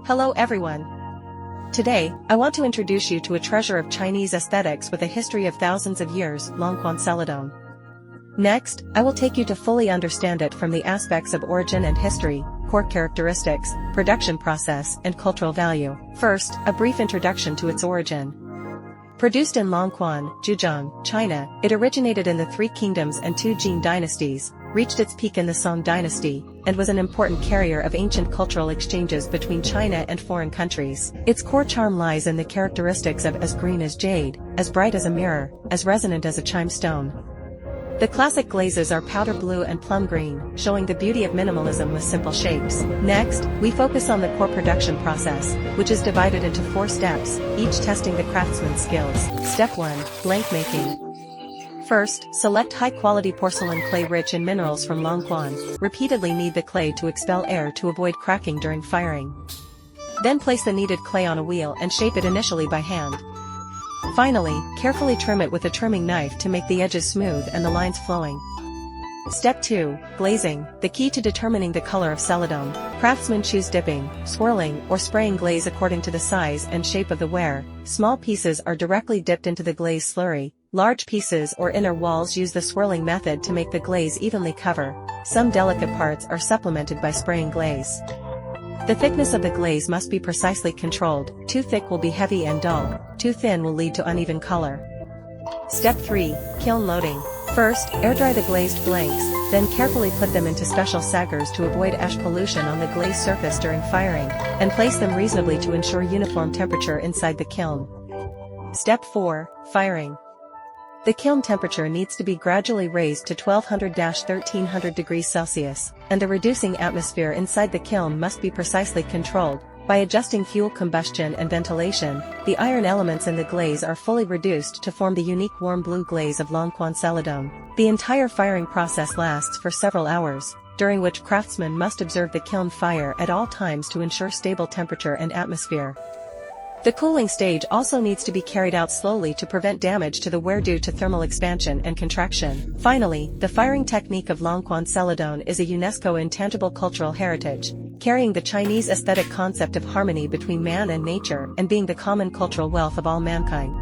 Hello everyone. Today, I want to introduce you to a treasure of Chinese aesthetics with a history of thousands of years, longquan celadon. Next, I will take you to fully understand it from the aspects of origin and history, core characteristics, production process, and cultural value. First, a brief introduction to its origin. Produced in Longquan, Zhejiang, China, it originated in the Three Kingdoms and two Jin dynasties, reached its peak in the Song dynasty, and was an important carrier of ancient cultural exchanges between China and foreign countries. Its core charm lies in the characteristics of as green as jade, as bright as a mirror, as resonant as a chime stone. The classic glazes are powder blue and plum green, showing the beauty of minimalism with simple shapes. Next, we focus on the core production process, which is divided into 4 steps, each testing the craftsman's skills. Step 1. Blank making. First, select high-quality porcelain clay rich in minerals from Longquan. Repeatedly knead the clay to expel air to avoid cracking during firing. Then place the kneaded clay on a wheel and shape it initially by hand. Finally, carefully trim it with a trimming knife to make the edges smooth and the lines flowing. Step 2. Glazing, the key to determining the color of celadon. Craftsmen choose dipping, swirling, or spraying glaze according to the size and shape of the ware. Small pieces are directly dipped into the glaze slurry. Large pieces or inner walls use the swirling method to make the glaze evenly cover. Some delicate parts are supplemented by spraying glaze. The thickness of the glaze must be precisely controlled. Too thick will be heavy and dull, too thin will lead to uneven color. Step 3. Kiln loading. First, air-dry the glazed blanks, then carefully put them into special saggers to avoid ash pollution on the glazed surface during firing, and place them reasonably to ensure uniform temperature inside the kiln. Step 4. Firing. The kiln temperature needs to be gradually raised to 1200-1300 degrees Celsius, and the reducing atmosphere inside the kiln must be precisely controlled. By adjusting fuel combustion and ventilation, the iron elements in the glaze are fully reduced to form the unique warm blue glaze of Longquan celadon. The entire firing process lasts for several hours, during which craftsmen must observe the kiln fire at all times to ensure stable temperature and atmosphere. The cooling stage also needs to be carried out slowly to prevent damage to the ware due to thermal expansion and contraction. Finally, the firing technique of Longquan celadon is a UNESCO intangible cultural heritage, carrying the Chinese aesthetic concept of harmony between man and nature and being the common cultural wealth of all mankind.